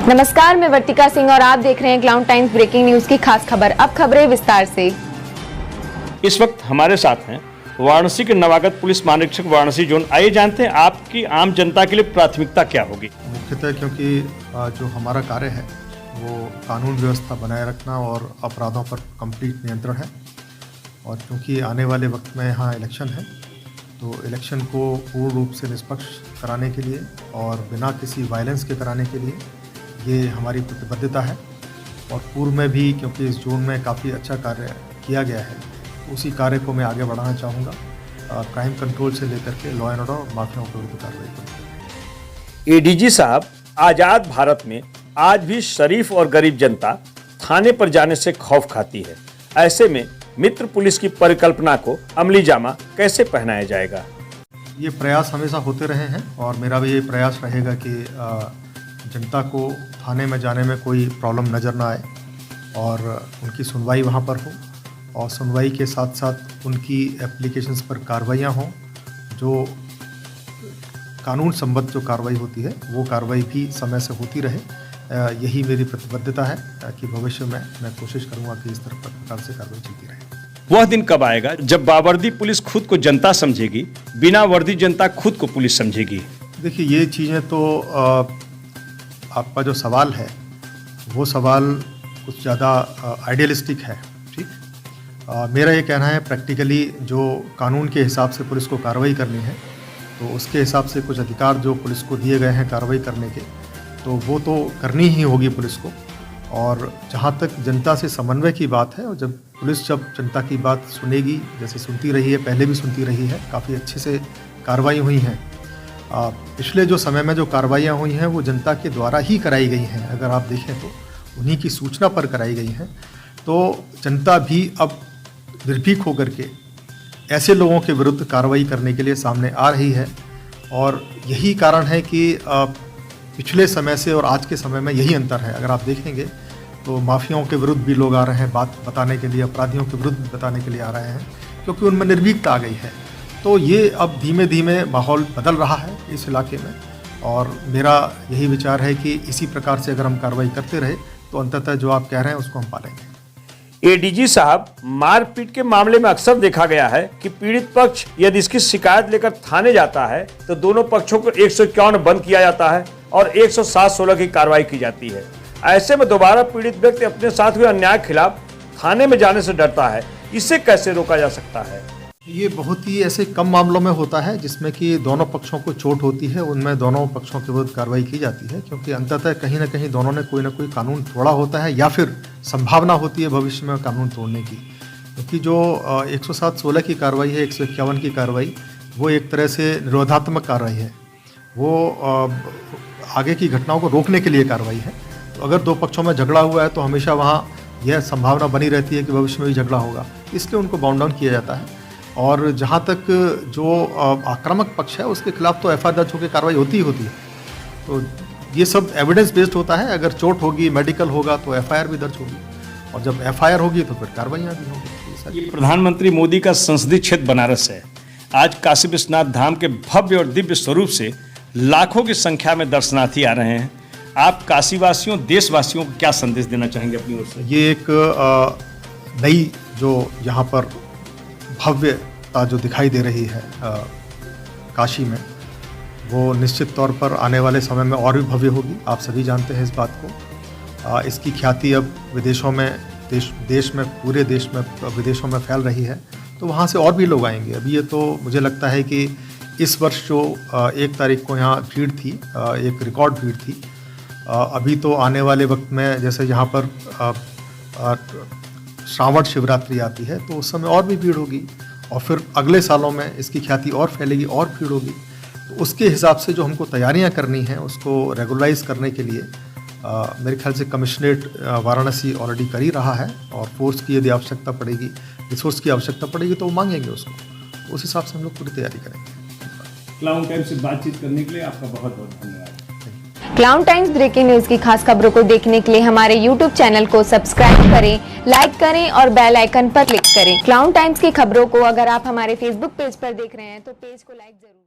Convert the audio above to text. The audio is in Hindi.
नमस्कार, मैं वर्तिका सिंह और आप देख रहे हैं क्लाउन टाइम्स ब्रेकिंग न्यूज की खास खबर। अब खबरें विस्तार से। इस वक्त हमारे साथ हैं वाराणसी के नवागत पुलिस महानिरीक्षक वाराणसी जोन। आइए जानते हैं आपकी आम जनता के लिए प्राथमिकता क्या होगी। मुख्यतः क्योंकि जो हमारा कार्य है वो कानून व्यवस्था बनाए रखना और अपराधों पर कंप्लीट नियंत्रण है, और क्योंकि आने वाले वक्त में यहाँ इलेक्शन है तो इलेक्शन को पूर्ण रूप से निष्पक्ष कराने के लिए और बिना किसी वायलेंस के कराने के लिए ये हमारी प्रतिबद्धता है। और पूर्व में भी क्योंकि इस जोन में काफ़ी अच्छा कार्य किया गया है, उसी कार्य को मैं आगे बढ़ाना चाहूँगा। क्राइम कंट्रोल से लेकर के लॉ एंड ऑर्डर और माफियाओं के विरुद्ध कार्रवाई करूँगा। एडीजी साहब, आजाद भारत में आज भी शरीफ और गरीब जनता थाने पर जाने से खौफ खाती है। ऐसे में मित्र पुलिस की परिकल्पना को अमली जामा कैसे पहनाया जाएगा? ये प्रयास हमेशा होते रहे हैं और मेरा भी ये प्रयास रहेगा कि जनता को थाने में जाने में कोई प्रॉब्लम नज़र ना आए और उनकी सुनवाई वहाँ पर हो, और सुनवाई के साथ साथ उनकी एप्लीकेशंस पर कार्रवाइयाँ हों। जो कानून संबद्ध जो कार्रवाई होती है वो कार्रवाई भी समय से होती रहे। यही मेरी प्रतिबद्धता है कि भविष्य में मैं कोशिश करूंगा कि इस तरह प्रकार से कार्रवाई चलती रहे। वह दिन कब आएगा जब बावर्दी पुलिस खुद को जनता समझेगी, बिना वर्दी जनता खुद को पुलिस समझेगी? देखिए, ये चीज़ें तो आपका जो सवाल है वो सवाल कुछ ज़्यादा आइडियलिस्टिक है। ठीक, मेरा ये कहना है प्रैक्टिकली जो कानून के हिसाब से पुलिस को कार्रवाई करनी है तो उसके हिसाब से कुछ अधिकार जो पुलिस को दिए गए हैं कार्रवाई करने के, तो वो तो करनी ही होगी पुलिस को। और जहाँ तक जनता से समन्वय की बात है, और जब पुलिस जब जनता की बात सुनेगी, जैसे सुनती रही है, पहले भी सुनती रही है, काफ़ी अच्छे से कार्रवाई हुई हैं। पिछले जो समय में जो कार्रवाइयाँ हुई हैं वो जनता के द्वारा ही कराई गई हैं। अगर आप देखें तो उन्हीं की सूचना पर कराई गई हैं। तो जनता भी अब निर्भीक होकर के ऐसे लोगों के विरुद्ध कार्रवाई करने के लिए सामने आ रही है। और यही कारण है कि पिछले समय से और आज के समय में यही अंतर है। अगर आप देखेंगे तो माफियाओं के विरुद्ध भी लोग आ रहे हैं बात बताने के लिए, अपराधियों के विरुद्ध बताने के लिए आ रहे हैं, क्योंकि उनमें निर्भीकता आ गई है। तो ये अब धीमे धीमे माहौल बदल रहा है इस इलाके में, और मेरा यही विचार है कि इसी प्रकार से अगर हम कार्रवाई करते रहे तो अंततः जो आप कह रहे हैं उसको हम पालेंगे। एडीजी साहब, मारपीट के मामले में अक्सर देखा गया है कि पीड़ित पक्ष यदि इसकी शिकायत लेकर थाने जाता है तो दोनों पक्षों को 151 बंद किया जाता है और 107-16 की कार्रवाई की जाती है। ऐसे में दोबारा पीड़ित व्यक्ति अपने साथ हुए अन्याय के खिलाफ थाने में जाने से डरता है। इसे कैसे रोका जा सकता है? ये बहुत ही ऐसे कम मामलों में होता है जिसमें कि दोनों पक्षों को चोट होती है, उनमें दोनों पक्षों के विरुद्ध कार्रवाई की जाती है, क्योंकि अंततः कहीं ना कहीं दोनों ने कोई ना कोई कानून तोड़ा होता है या फिर संभावना होती है भविष्य में कानून तोड़ने की। क्योंकि जो 107-16 की कार्रवाई है, 151 की कार्रवाई, वो एक तरह से निरोधात्मक कार्रवाई है। वो आगे की घटनाओं को रोकने के लिए कार्रवाई है। तो अगर दो पक्षों में झगड़ा हुआ है तो हमेशा वहाँ यह संभावना बनी रहती है कि भविष्य में भी झगड़ा होगा, इसलिए उनको बाउंड डाउन किया जाता है। और जहाँ तक जो आक्रामक पक्ष है उसके खिलाफ तो एफआईआर दर्ज होकर कार्रवाई होती ही होती है। तो ये सब एविडेंस बेस्ड होता है। अगर चोट होगी, मेडिकल होगा तो एफआईआर भी दर्ज होगी, और जब एफआईआर होगी तो फिर कार्रवाइयाँ भी होंगी। ये प्रधानमंत्री मोदी का संसदीय क्षेत्र बनारस है। आज काशी विश्वनाथ धाम के भव्य और दिव्य स्वरूप से लाखों की संख्या में दर्शनार्थी आ रहे हैं। आप काशीवासियों, देशवासियों को क्या संदेश देना चाहेंगे अपनी ओर से? ये एक नई जो यहाँ पर भव्यता जो दिखाई दे रही है काशी में, वो निश्चित तौर पर आने वाले समय में और भी भव्य होगी। आप सभी जानते हैं इस बात को। इसकी ख्याति अब विदेशों में, देश में, पूरे देश में, विदेशों में फैल रही है। तो वहाँ से और भी लोग आएंगे। अभी ये तो मुझे लगता है कि इस वर्ष जो 1 तारीख को यहाँ भीड़ थी, एक रिकॉर्ड भीड़ थी। अभी तो आने वाले वक्त में जैसे यहाँ पर श्रावण शिवरात्रि आती है तो उस समय और भी भीड़ होगी, और फिर अगले सालों में इसकी ख्याति और फैलेगी और भीड़ होगी। तो उसके हिसाब से जो हमको तैयारियां करनी हैं उसको रेगुलराइज करने के लिए मेरे ख्याल से कमिश्नरेट वाराणसी ऑलरेडी कर ही रहा है, और फोर्स की यदि आवश्यकता पड़ेगी, रिसोर्स की आवश्यकता पड़ेगी तो वो मांगेंगे उसको। तो उस हिसाब से हम लोग पूरी तैयारी करेंगे। क्लाउन टाइम्स से बातचीत करने के लिए आपका बहुत बहुत धन्यवाद। क्लाउन टाइम्स ब्रेकिंग न्यूज की खास खबरों को देखने के लिए हमारे YouTube चैनल को सब्सक्राइब करें, लाइक करें और बेल आइकन पर क्लिक करें। क्लाउन टाइम्स की खबरों को अगर आप हमारे Facebook पेज पर देख रहे हैं तो पेज को लाइक जरूर